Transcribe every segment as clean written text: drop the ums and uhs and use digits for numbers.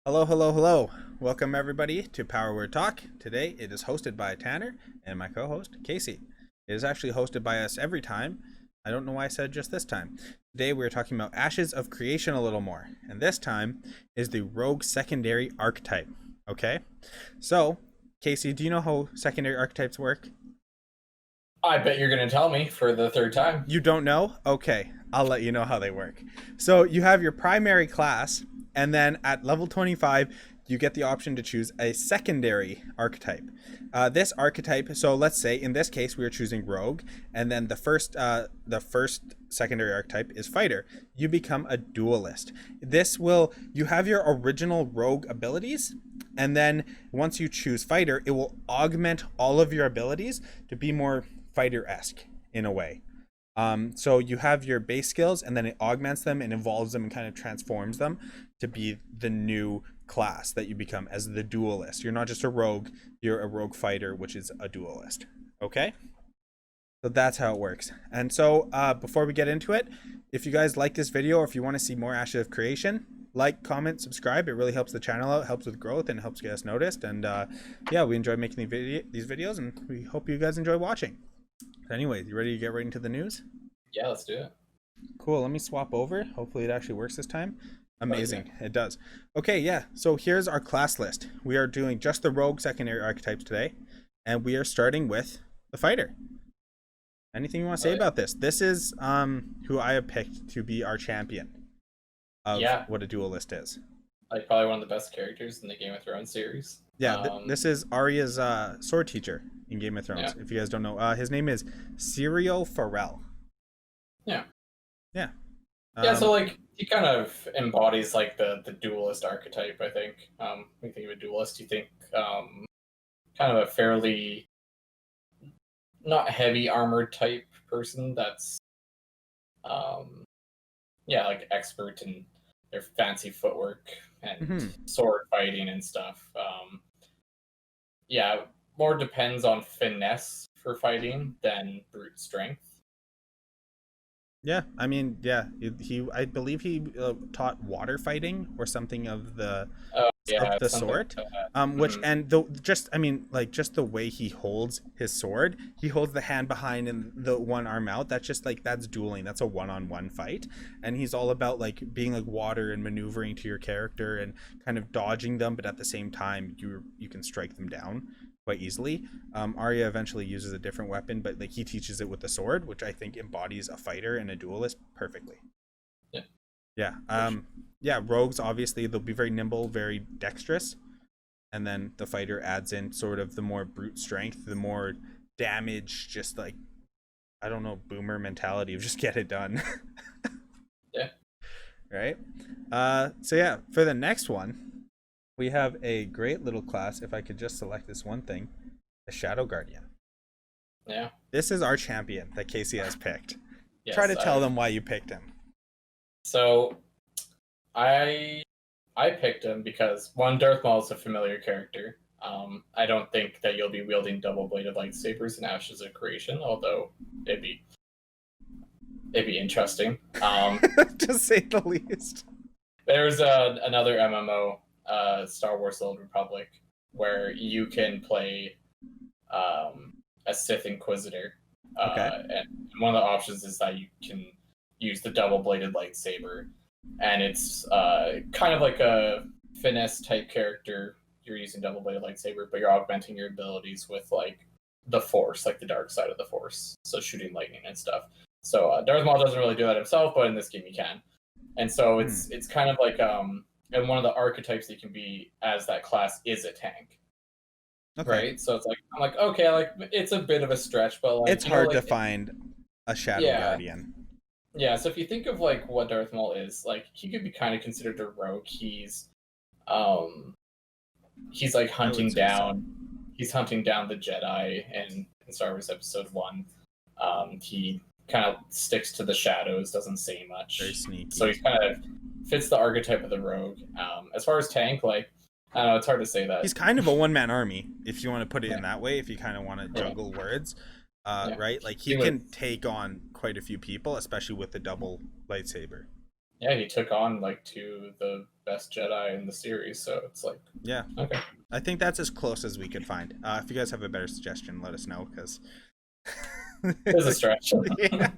Hello, hello, hello. Welcome everybody to Power Word Talk. Today it is hosted by Tanner and my co-host Casey. It is actually hosted by us every time. I don't know why I said just this time. Today we're talking about Ashes of Creation a little more. And this time is the Rogues Secondary Archetype. Okay? So, Casey, do you know how secondary archetypes work? I bet you're going to tell me for the third time. You don't know? Okay, I'll let you know how they work. So you have your primary class, and then at level 25, you get the option to choose a secondary archetype. This archetype, so let's say in this case we are choosing Rogue, and then the first secondary archetype is Fighter. You become a Duelist. You have your original Rogue abilities, and then once you choose Fighter, it will augment all of your abilities to be more Fighter-esque in a way. So you have your base skills, and then it augments them and evolves them and kind of transforms them to be the new class that you become as the Duelist. You're not just a rogue, you're a rogue fighter, which is a Duelist. Okay? So that's how it works. And so before we get into it, if you guys like this video or if you want to see more Ashes of Creation, like, comment, subscribe. It really helps the channel out, helps with growth, and helps get us noticed. And yeah, we enjoy making these videos, and we hope you guys enjoy watching. Anyways, you ready to get right into the news? Yeah, let's do it. Cool. Let me swap over. Hopefully it actually works this time. Amazing. It does. Okay, yeah. So here's our class list. We are doing just the Rogue Secondary Archetypes today, and we are starting with the Fighter. Anything you want to say about this? This is who I have picked to be our champion of what a Duelist is. Like probably one of the best characters in the Game of Thrones series. Yeah, this is Arya's sword teacher in Game of Thrones. Yeah. If you guys don't know, his name is Syrio Farrell. Yeah. Yeah. So like he kind of embodies like the Duelist archetype, I think. When you think of a Duelist, you think kind of a fairly not heavy armored type person that's like expert in their fancy footwork and sword fighting and stuff. More depends on finesse for fighting than brute strength. Yeah, I mean, yeah, I believe he taught water fighting or something of the sort. Which and just the way he holds his sword, he holds the hand behind and the one arm out. That's just like that's dueling. That's a one-on-one fight, and he's all about like being like water and maneuvering to your character and kind of dodging them, but at the same time you can strike them down quite easily. Arya eventually uses a different weapon, but like he teaches it with the sword, which I think embodies a fighter and a duelist perfectly. Yeah. Rogues, obviously they'll be very nimble, very dexterous, and then the fighter adds in sort of the more brute strength, the more damage, just like I don't know, boomer mentality of just get it done. Yeah. Right. So yeah, for the next one, we have a great little class. If I could just select this one thing, the Shadow Guardian. Yeah. This is our champion that Casey has picked. Yes, Try to tell them why you picked him. So, I picked him because one, Darth Maul is a familiar character. I don't think that you'll be wielding double-bladed lightsabers in Ashes of Creation, although it'd be interesting. To say the least. There's another MMO. Star Wars: The Old Republic, where you can play a Sith Inquisitor. And one of the options is that you can use the double-bladed lightsaber, and it's kind of like a finesse type character. You're using double-bladed lightsaber, but you're augmenting your abilities with like the Force, like the dark side of the Force, so shooting lightning and stuff. So Darth Maul doesn't really do that himself, but in this game he can, and so it's kind of like and one of the archetypes that you can be as that class is a tank. Okay. Right? So it's like, I'm like, okay, like it's a bit of a stretch, but like it's hard to find a Shadow Guardian. Yeah, so if you think of like what Darth Maul is, like he could be kind of considered a rogue. He's like hunting down he's hunting down the Jedi in Star Wars Episode 1. He kind of sticks to the shadows, doesn't say much. Very sneaky. So he kind of fits the archetype of the rogue. As far as tank, like, I don't know, it's hard to say that. He's kind of a one-man army, if you want to put it in that way, if you kind of want to juggle words. Right? Like, he can take on quite a few people, especially with the double lightsaber. Yeah, he took on like two of the best Jedi in the series, so it's like, Yeah, okay. I think that's as close as we could find. If you guys have a better suggestion, let us know, because There's a stretch. yeah.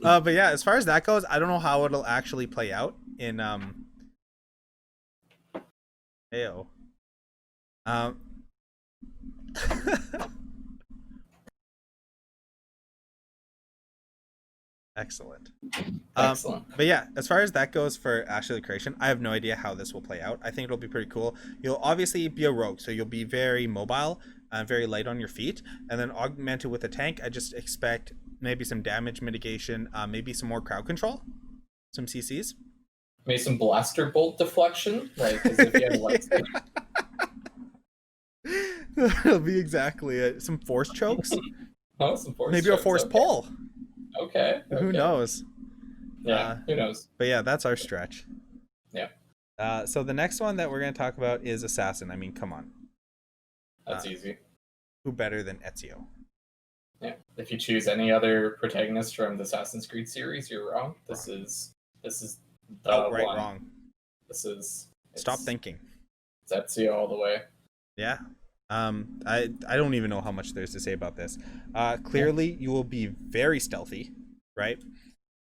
But yeah, as far as that goes, I don't know how it'll actually play out in AO. Excellent. Excellent. But yeah, as far as that goes for Ashley Creation, I have no idea how this will play out. I think it'll be pretty cool. You'll obviously be a rogue, so you'll be very mobile, very light on your feet, and then augmented with a tank. I just expect maybe some damage mitigation, maybe some more crowd control, some CCs. Maybe some blaster bolt deflection, like as if you had a lightsaber. It'll be exactly it. Some force chokes. Oh, some force Maybe chokes, a force okay. pull. Okay. Who knows? Yeah, who knows? But yeah, that's our stretch. Yeah. So the next one that we're going to talk about is Assassin. I mean, come on. That's easy. Who better than Ezio? Yeah. If you choose any other protagonist from the Assassin's Creed series, you're wrong. This is the Outright one. wrong. Stop thinking. It's Ezio all the way. Yeah. I don't even know how much there's to say about this. Clearly, you will be very stealthy, right?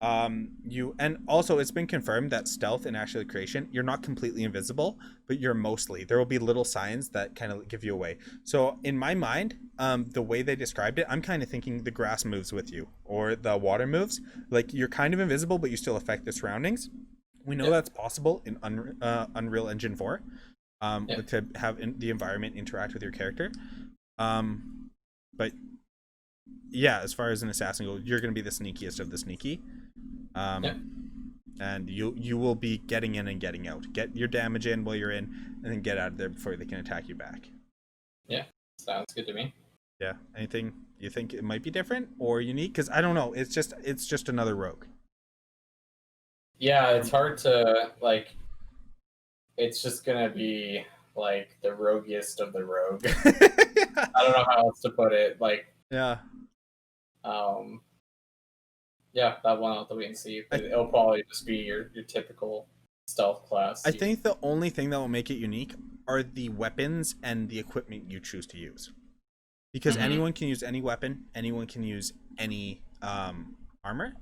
And also it's been confirmed that stealth in Actual Creation, you're not completely invisible, but you're mostly. There will be little signs that kind of give you away. So in my mind, the way they described it, I'm kind of thinking the grass moves with you, or the water moves. Like you're kind of invisible, but you still affect the surroundings. We know that's possible in Unreal Engine 4. To have the environment interact with your character. But yeah, as far as an assassin goes, you're going to be the sneakiest of the sneaky. And you will be getting in and getting out. Get your damage in while you're in, and then get out of there before they can attack you back. Yeah, sounds good to me. Yeah. Anything you think it might be different or unique? Because I don't know. It's just another rogue. Yeah, it's hard to like. It's just gonna be like the roguiest of the rogue. Yeah. I don't know how else to put it. Like, yeah, yeah, that one I'll have to wait and see. It'll probably just be your typical stealth class. I think the only thing that will make it unique are the weapons and the equipment you choose to use. Because anyone can use any weapon, anyone can use any armor.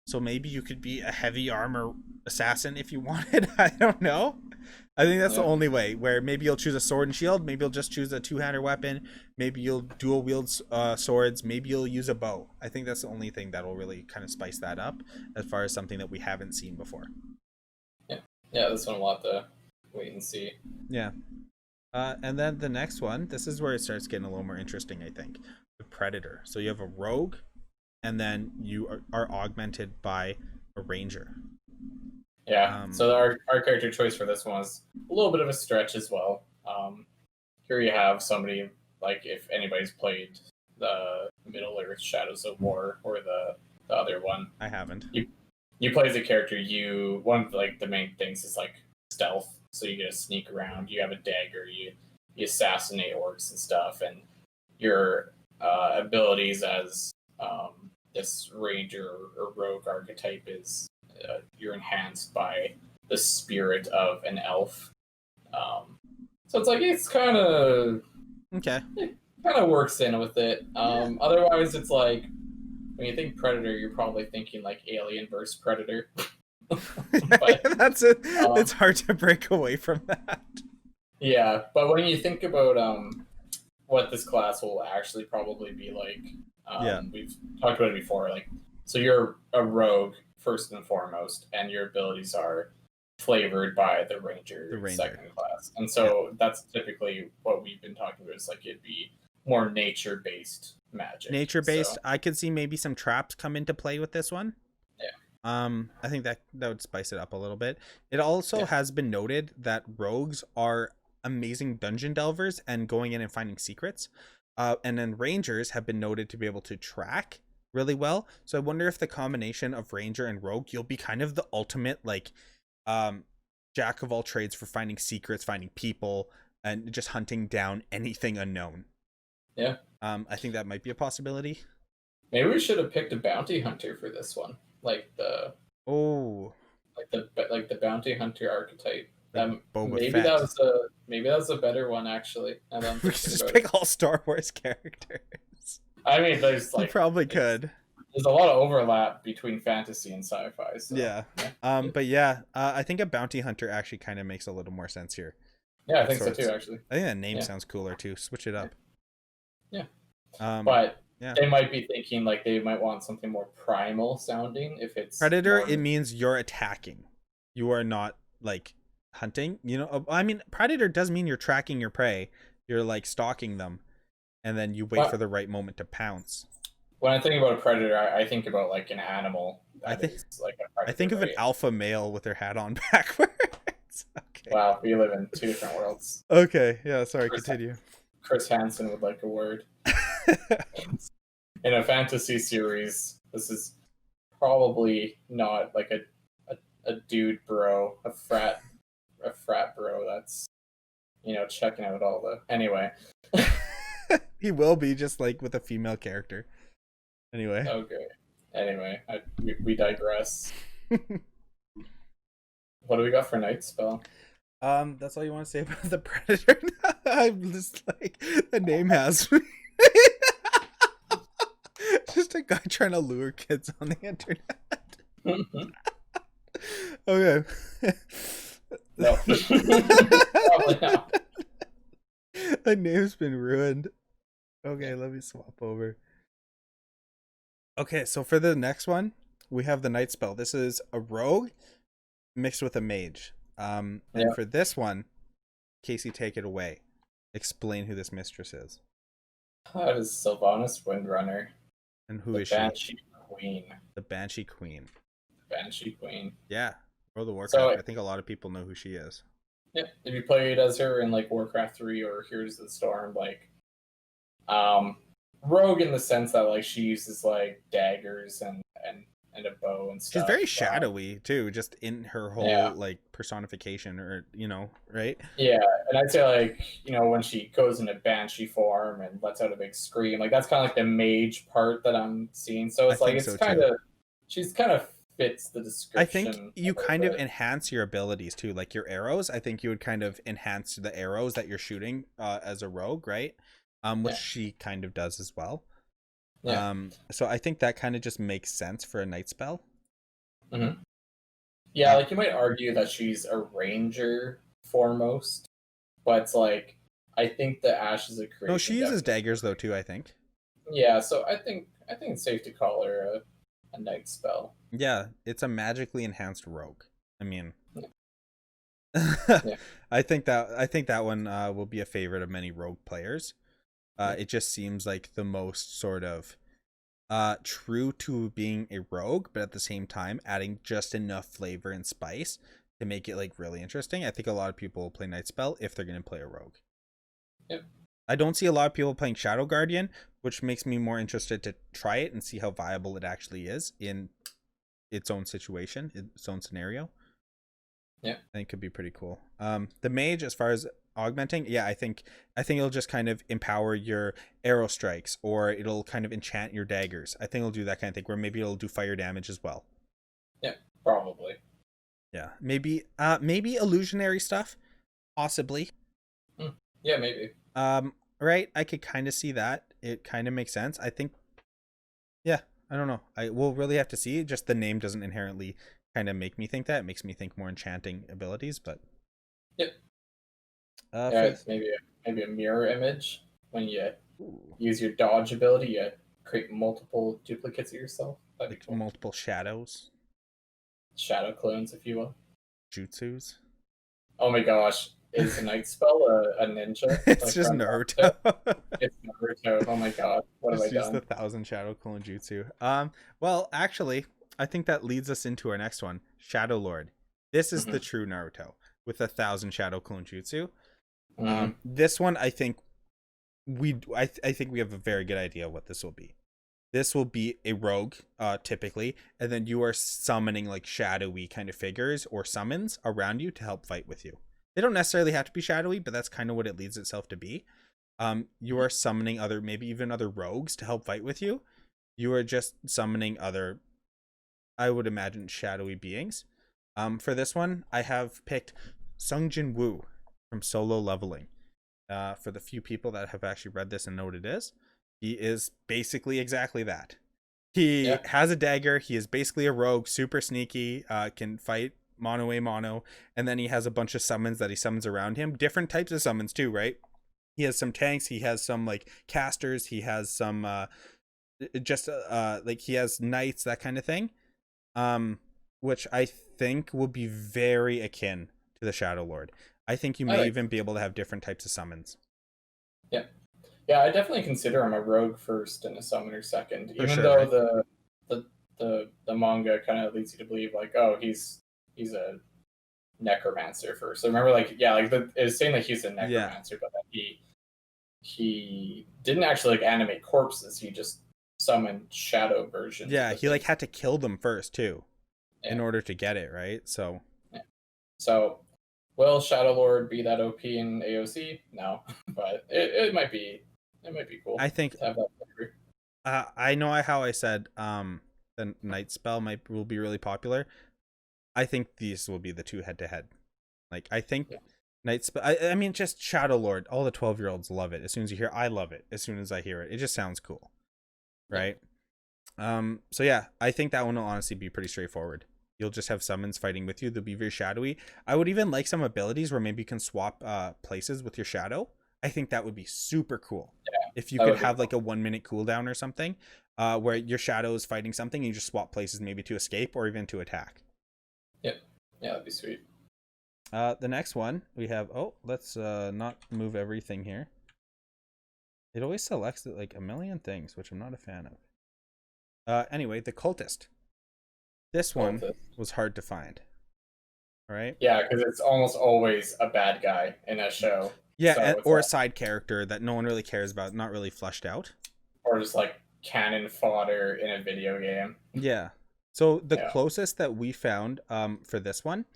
So maybe you could be a heavy armor assassin if you wanted. I don't know. I think that's the only way, where maybe you'll choose a sword and shield, maybe you'll just choose a two-hander weapon, maybe you'll dual wield swords, maybe you'll use a bow. I think that's the only thing that'll really kind of spice that up as far as something that we haven't seen before. Yeah, this one we'll have to wait and see. Yeah. And then the next one, this is where it starts getting a little more interesting, I think. The Predator. So you have a rogue, and then you are augmented by a ranger. Yeah, so our character choice for this one was a little bit of a stretch as well. Here you have somebody, like if anybody's played the Middle Earth Shadows of War or the other one. I haven't. You play as a character, one of like the main things is like stealth, so you get to sneak around, you have a dagger, you assassinate orcs and stuff, and your abilities as this ranger or rogue archetype is you're enhanced by the spirit of an elf. So it's like it's kind of okay. It kind of works in with it. Otherwise, it's like when you think Predator, you're probably thinking like Alien versus Predator. But, that's it. It's hard to break away from that. Yeah, but when you think about what this class will actually probably be like, we've talked about it before. Like, so you're a rogue first and foremost, and your abilities are flavored by the ranger. Second class, and so that's typically what we've been talking about. Is like it'd be more nature-based magic. Nature-based. So. I could see maybe some traps come into play with this one. Yeah. I think that would spice it up a little bit. It also has been noted that rogues are amazing dungeon delvers and going in and finding secrets. And then rangers have been noted to be able to track really well. So I wonder if the combination of ranger and rogue, you'll be kind of the ultimate like jack of all trades for finding secrets, finding people, and just hunting down anything unknown. Yeah. I think that might be a possibility. Maybe we should have picked a bounty hunter for this one. Like the like the bounty hunter archetype. Like Boba Maybe Fett. that was a better one actually. Now that I'm We could thinking just about pick it. all Star Wars characters. I mean, there's You like probably could. there's a lot of overlap between fantasy and sci-fi. So Yeah. But yeah, I think a bounty hunter actually kind of makes a little more sense here. yeah, I think Swords. so too. Actually, I think that name Yeah. sounds cooler too. Switch it up. Yeah. But But they might be thinking like they might want something more primal sounding if it's Predator, more... it means you're attacking. You are not like hunting. You know, I mean, Predator does mean you're tracking your prey. You're like stalking them, and then you wait for the right moment to pounce. When I think about a predator, I think about like an animal. I think like a predator, I think of an alpha male with their hat on backwards. Okay. Wow, we live in two different worlds. Okay, yeah, sorry, continue. Chris Hansen would like a word. In a fantasy series, this is probably not like a dude bro, a frat bro that's, you know, checking out all the... Anyway. He will be, just like with a female character. Anyway. Okay. Anyway, we digress. What do we got for Nightspell? That's all you want to say about the Predator? I'm just like, the name has me. Just a guy trying to lure kids on the internet. Okay. No. Probably not. The name's been ruined. Okay, let me swap over. Okay, so for the next one, we have the Nightspell. This is a rogue mixed with a mage. And for this one, Casey, take it away. Explain who this mistress is. That is Sylvanas Windrunner. And who is she? she? Queen. The Banshee Queen. Banshee Queen. Yeah. World of Warcraft. So, I think a lot of people know who she is. Yeah. If you played as her in like Warcraft 3 or Heroes of the Storm, like rogue in the sense that like she uses like daggers and a bow and stuff. She's very shadowy too, just in her whole like personification, or you know, right? Yeah, and I'd say like, you know, when she goes into banshee form and lets out a big scream, like that's kind of like the mage part that I'm seeing. So it's like it's kind of she's kind of fits the description. I think you kind of enhance your abilities too, like your arrows. I think you would kind of enhance the arrows that you're shooting as a rogue, right? Which she kind of does as well. Yeah. So I think that kind of just makes sense for a Nightspell. Mm-hmm. Yeah, like you might argue that she's a ranger foremost, but it's like I think the Ashes of Creation. No, she uses daggers though too, I think. Yeah, so I think it's safe to call her a Nightspell. Yeah, it's a magically enhanced rogue. I mean, I think that one will be a favorite of many rogue players. It just seems like the most sort of true to being a rogue, but at the same time adding just enough flavor and spice to make it like really interesting. I think a lot of people will play Nightspell if they're going to play a rogue. Yep. I don't see a lot of people playing Shadow Guardian, which makes me more interested to try it and see how viable it actually is in its own situation, its own scenario. Yeah, I think it could be pretty cool. The mage, as far as augmenting, yeah, I think it'll just kind of empower your arrow strikes, or it'll kind of enchant your daggers. I think it'll do that kind of thing, where maybe it'll do fire damage as well. Yeah, probably. Yeah, maybe illusionary stuff, possibly. Yeah, maybe. Right, I could kind of see that. It kind of makes sense. I think. Yeah, I don't know. We'll really have to see. Just the name doesn't inherently kind of make me think that. It makes me think more enchanting abilities, but. Yep. It's maybe a mirror image. When you use your dodge ability, you create multiple duplicates of yourself. Like cool. Multiple shadows. Shadow clones, if you will. Jutsus. Oh my gosh. Is Nightspell a ninja? It's like just Naruto. It's Naruto. Oh my god. What have I done? Use the 1,000 shadow clone jutsu. Well, actually, I think that leads us into our next one. Shadow Lord. This is the true Naruto with 1,000 shadow clone jutsu. This one, I think I think we have a very good idea of what this will be. This will be a rogue, typically, and then you are summoning like shadowy kind of figures or summons around you to help fight with you. They don't necessarily have to be shadowy, but that's kind of what it leads itself to be. You are summoning maybe even other rogues to help fight with you. You are just summoning other, I would imagine, shadowy beings. For this one, I have picked Sungjin Woo from Solo Leveling. For the few people that have actually read this and know what it is, he is basically exactly that. He has a dagger. He is basically a rogue, super sneaky, can fight mono a mono, and then he has a bunch of summons that he summons around him. Different types of summons too, right? He has some tanks. He has some like casters. He has some like he has knights, that kind of thing. Which I think will be very akin to the Shadow Lord. I think you may even be able to have different types of summons. Yeah. Yeah, I definitely consider him a rogue first and a summoner second. For Even sure, though right? the manga kind of leads you to believe like, oh, he's a necromancer first. So remember, like, yeah, like it was saying like he's a necromancer, but that he didn't actually like animate corpses. He just summoned shadow versions. Yeah, he like had to kill them first too, in order to get it, right? So. Yeah. So, will Shadow Lord be that OP in AOC? No, but it might be. It might be cool. I think. To have that I know how I said the Nightspell will be really popular. I think these will be the two head to head. Like I think Nightspell. I mean, just Shadow Lord. All the 12-year-olds love it. As soon as you hear, I love it. As soon as I hear it, it just sounds cool, right? So yeah, I think that one will honestly be pretty straightforward. You'll just have summons fighting with you. They'll be very shadowy. I would even like some abilities where maybe you can swap places with your shadow. I think that would be super cool. Yeah, if you could have like a 1-minute cooldown or something, where your shadow is fighting something and you just swap places, maybe to escape or even to attack. Yep. Yeah, that'd be sweet. The next one we have, let's not move everything here. It always selects like a million things, which I'm not a fan of. Anyway, the Cultist. This one was hard to find. All right. Yeah, because it's almost always a bad guy in a show. Yeah, or a side character that no one really cares about, not really fleshed out. Or just like cannon fodder in a video game. Yeah. So the closest that we found for this one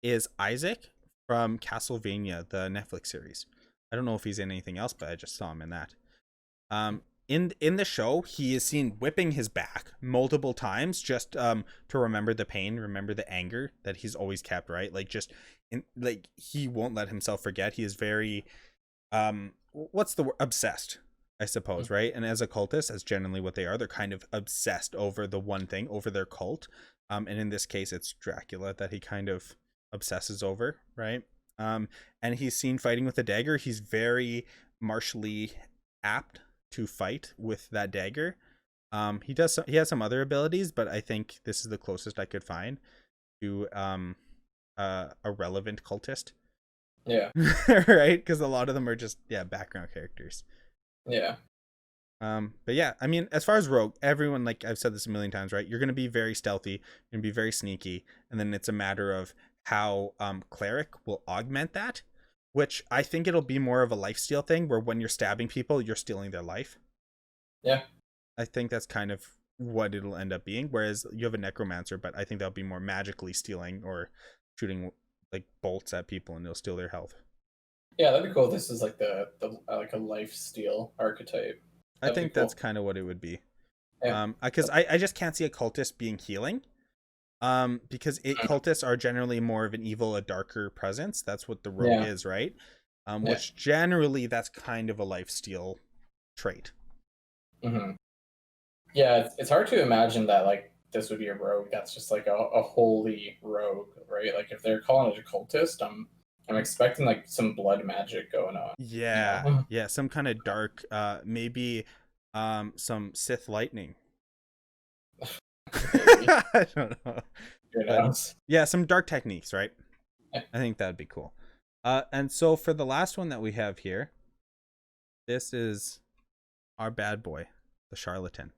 is Isaac from Castlevania, the Netflix series. I don't know if he's in anything else, but I just saw him in that. In the show, he is seen whipping his back multiple times just to remember the pain, remember the anger that he's always kept, right? Like he won't let himself forget. He is very what's the word? Obsessed, I suppose, right? And as a cultist, as generally what they are, they're kind of obsessed over the one thing, over their cult. And in this case, it's Dracula that he kind of obsesses over, right? And he's seen fighting with a dagger. He's very martially apt to fight with that dagger. He has some other abilities, but I think this is the closest I could find to a relevant cultist. Yeah. Right? Because a lot of them are just background characters. Yeah. But yeah, I mean, as far as rogue, everyone, like I've said this a million times, right? You're gonna be very stealthy, you're gonna be very sneaky, and then it's a matter of how cleric will augment that, which I think it'll be more of a lifesteal thing where when you're stabbing people, you're stealing their life. Yeah. I think that's kind of what it'll end up being. Whereas you have a necromancer, but I think that'll be more magically stealing or shooting like bolts at people and they'll steal their health. Yeah, that'd be cool. This is like the like a life steal archetype. I think that's kind of what it would be. Because I just can't see a cultist being healing. Because cultists are generally more of an evil, a darker presence. That's what the rogue is, right? Which generally that's kind of a lifesteal trait. Mm-hmm. Yeah, it's hard to imagine that like this would be a rogue that's just like a holy rogue, right? Like if they're calling it a cultist, I'm expecting like some blood magic going on. Yeah, you know? Yeah, some kind of dark, maybe some Sith lightning. I don't know. But, yeah, some dark techniques, right? I think that'd be cool. And so for the last one that we have here, this is our bad boy, the Charlatan.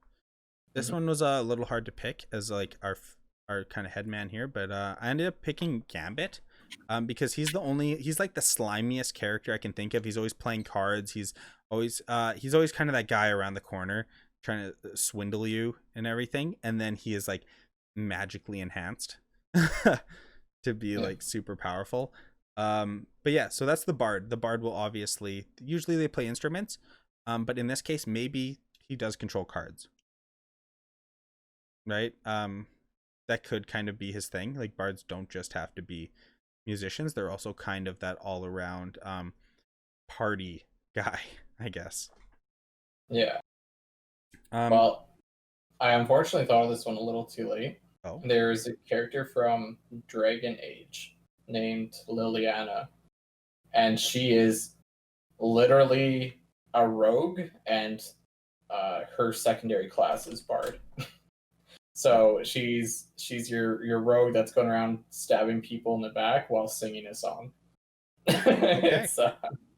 This one was a little hard to pick as like our kind of head man here, but I ended up picking Gambit because he's like the slimiest character I can think of. He's always playing cards. He's always kind of that guy around the corner trying to swindle you and everything, and then he is like magically enhanced to be like super powerful. But yeah, so that's the bard. The bard will usually they play instruments, but in this case maybe he does control cards, right? that could kind of be his thing. Like bards don't just have to be musicians; they're also kind of that all around party guy, I guess. Yeah. Um, Well, I unfortunately thought of this one a little too late. oh, There's a character from Dragon Age named Liliana, and she is literally a rogue, and her secondary class is bard. So she's your rogue that's going around stabbing people in the back while singing a song. okay.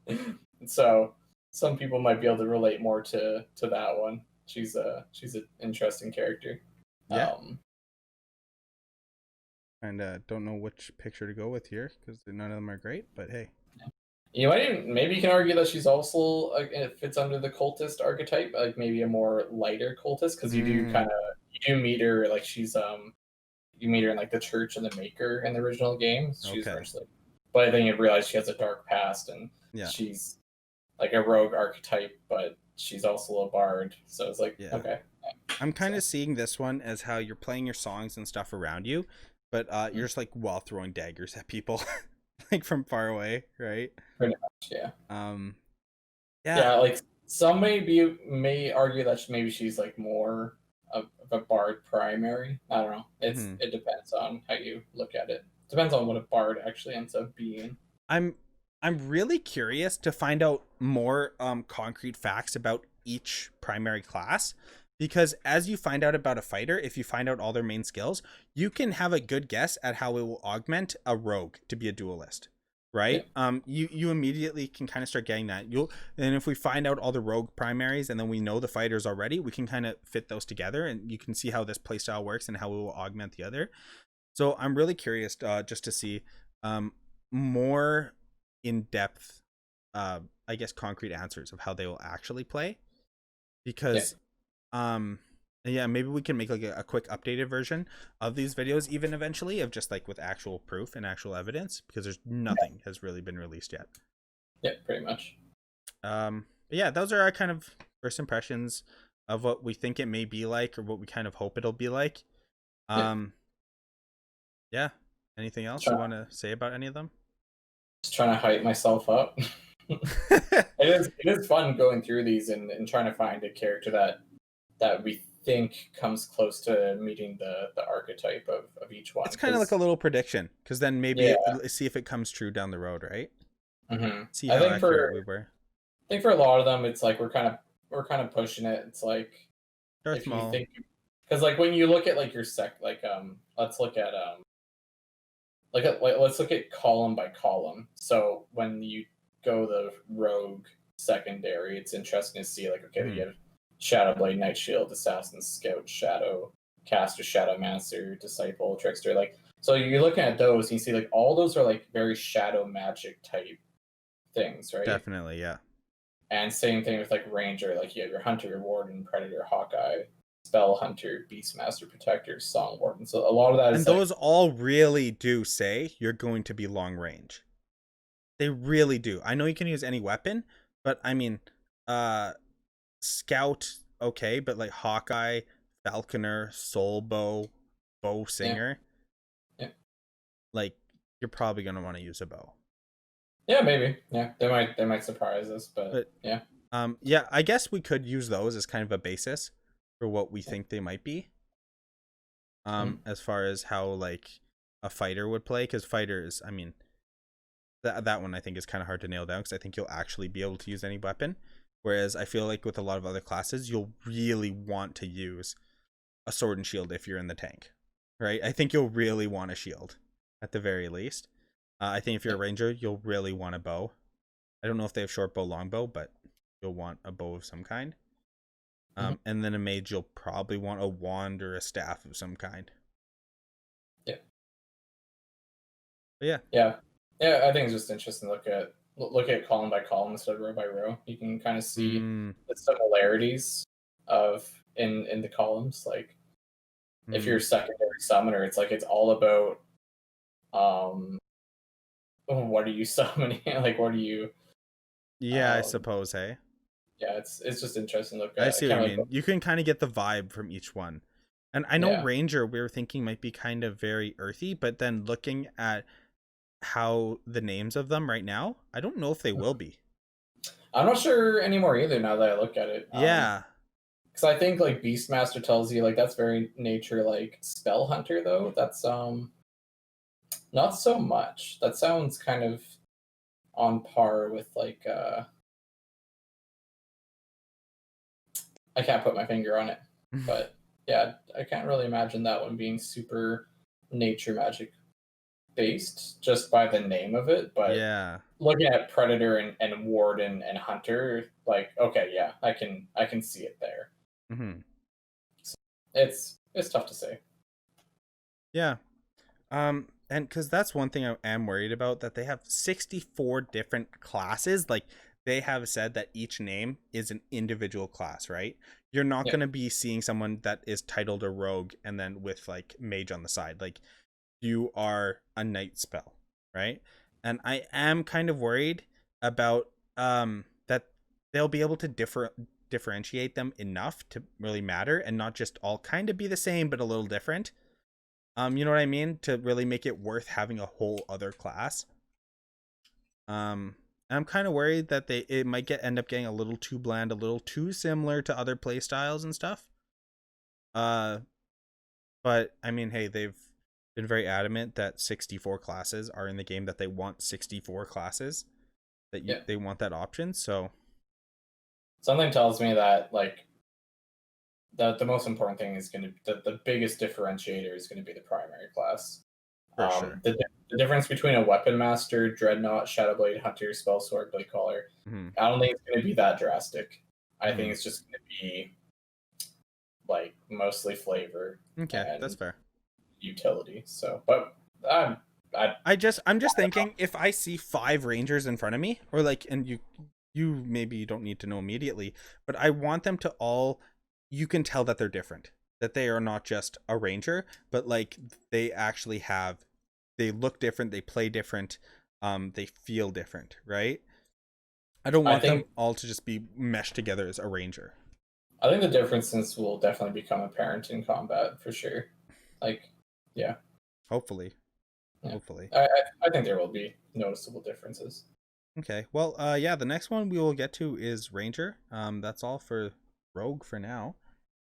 It's so some people might be able to relate more to that one. She's an interesting character. Yeah. Um, And don't know which picture to go with here because none of them are great. But hey, you might even, maybe you can argue that she's also it fits under the cultist archetype, like maybe a more lighter cultist, because you do you do meet her like she's you meet her in like the church and the maker in the original game. She's Okay. virtually, but then you realize she has a dark past and yeah, she's like a rogue archetype, but she's also a bard. So it's like yeah. okay. I'm kind of seeing this one as how you're playing your songs and stuff around you, but you're just like while throwing daggers at people, like from far away, right? Pretty much, yeah. Yeah. Yeah, like some may argue that maybe she's like more of a bard primary. I don't know. It depends on how you look at it. Depends on what a bard actually ends up being. I'm really curious to find out more concrete facts about each primary class, because as you find out about a fighter, if you find out all their main skills, you can have a good guess at how it will augment a rogue to be a duelist, right? Yeah. You immediately can kind of start getting that. And if we find out all the rogue primaries and then we know the fighters already, we can kind of fit those together and you can see how this playstyle works and how it will augment the other. So I'm really curious just to see more in-depth I guess concrete answers of how they will actually play, because yeah, maybe we can make like a quick updated version of these videos even eventually, of just like with actual proof and actual evidence, because there's nothing has really been released yet. Yeah, pretty much. But yeah, those are our kind of first impressions of what we think it may be like, or what we kind of hope it'll be like. Yeah, anything else you want to say about any of them? Just trying to hype myself up. It is fun going through these and trying to find a character that we think comes close to meeting the archetype of each one. It's kind of like a little prediction, because then maybe Yeah. see if it comes true down the road, right? Mm-hmm. See I how think accurate we were. I think for a lot of them, it's like we're kind of pushing it. It's like Darth if you Maul. think, because like when you look at like your let's look at let's look at column by column. So when you go the rogue secondary, it's interesting to see like okay, you have Shadowblade, Night Shield, Assassin, Scout, Shadow, Caster, Shadow Master, Disciple, Trickster. Like so, you're looking at those, and you see like all those are like very shadow magic type things, right? Definitely, yeah. And same thing with like Ranger, like you have your Hunter, Warden, Predator, Hawkeye, Spell Hunter, Beastmaster, Protector, Song Warden. So a lot of that is And those all really do say you're going to be long range. They really do. I know you can use any weapon, but I mean, Scout, okay, but like Hawkeye, Falconer, Soul Bow, Bow Singer, like you're probably gonna want to use a bow. Yeah, maybe. Yeah, they might surprise us, but yeah. Yeah, I guess we could use those as kind of a basis for what we think they might be. As far as how like a fighter would play, because fighters, I mean, that one I think is kind of hard to nail down, because I think you'll actually be able to use any weapon, whereas I feel like with a lot of other classes, you'll really want to use a sword and shield if you're in the tank, right? I think you'll really want a shield at the very least. I think if you're a ranger, you'll really want a bow. I don't know if they have short bow, long bow, but you'll want a bow of some kind. And then a mage, you'll probably want a wand or a staff of some kind. Yeah. But yeah. Yeah. Yeah, I think it's just interesting to look at column by column instead of row by row. You can kind of see the similarities of in the columns. Like if you're a secondary summoner, it's like it's all about what are you summoning? Like what are you Yeah, I suppose, hey. Yeah, it's just interesting to look I at. see what you mean. You can kind of get the vibe from each one. And I know Yeah. Ranger, we were thinking might be kind of very earthy, but then looking at how the names of them right now, I don't know if they will be. I'm not sure anymore either now that I look at it. Yeah. Because I think like Beastmaster tells you like that's very nature like Spell Hunter though. That's not so much. That sounds kind of on par with like I can't put my finger on it, but yeah, I can't really imagine that one being super nature magic based just by the name of it. But Yeah. looking at Predator and Warden and Hunter, like okay, yeah, I can see it there. Mm-hmm. It's tough to say. Yeah. And because that's one thing I am worried about, that they have 64 different classes. Like, they have said that each name is an individual class, right? You're not Yeah. going to be seeing someone that is titled a rogue and then with like mage on the side. Like, you are a Nightspell, right? And I am kind of worried about that they'll be able to differentiate them enough to really matter, and not just all kind of be the same but a little different. You know what I mean? To really make it worth having a whole other class. And I'm kind of worried that it might end up getting a little too bland, a little too similar to other play styles and stuff. But I mean, hey, they've been very adamant that 64 classes are in the game, that they want 64 classes, that they want that option. So something tells me that like the most important thing is going to the biggest differentiator is going to be the primary class. for sure. The difference between a Weapon Master, Dreadnought, Shadowblade, Hunter, Spellsword, Blade Caller, I don't think it's going to be that drastic. I think it's just going to be like mostly flavor. Okay, that's fair. Utility. So, but I'm just thinking, if I see 5 rangers in front of me, or like, and you maybe you don't need to know immediately, but I want them to all, you can tell that they're different, that they are not just a ranger, but like they actually they look different, they play different, they feel different, right? I don't want them all to just be meshed together as a ranger. I think the differences will definitely become apparent in combat for sure. Like, yeah. Hopefully. Yeah. Hopefully. I think there will be noticeable differences. Okay. Well, yeah, the next one we will get to is Ranger. That's all for Rogue for now.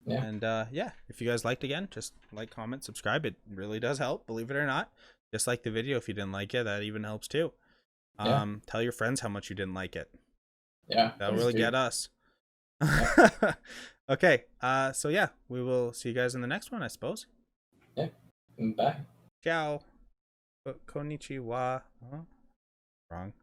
Yeah. And yeah, if you guys liked, again, just like, comment, subscribe. It really does help, believe it or not. Just like the video if you didn't like it, that even helps too. Tell your friends how much you didn't like it. Yeah. That'll really get us. Yeah. Okay. So yeah, we will see you guys in the next one, I suppose. Yeah. Bye. Ciao. Konnichiwa. Wrong.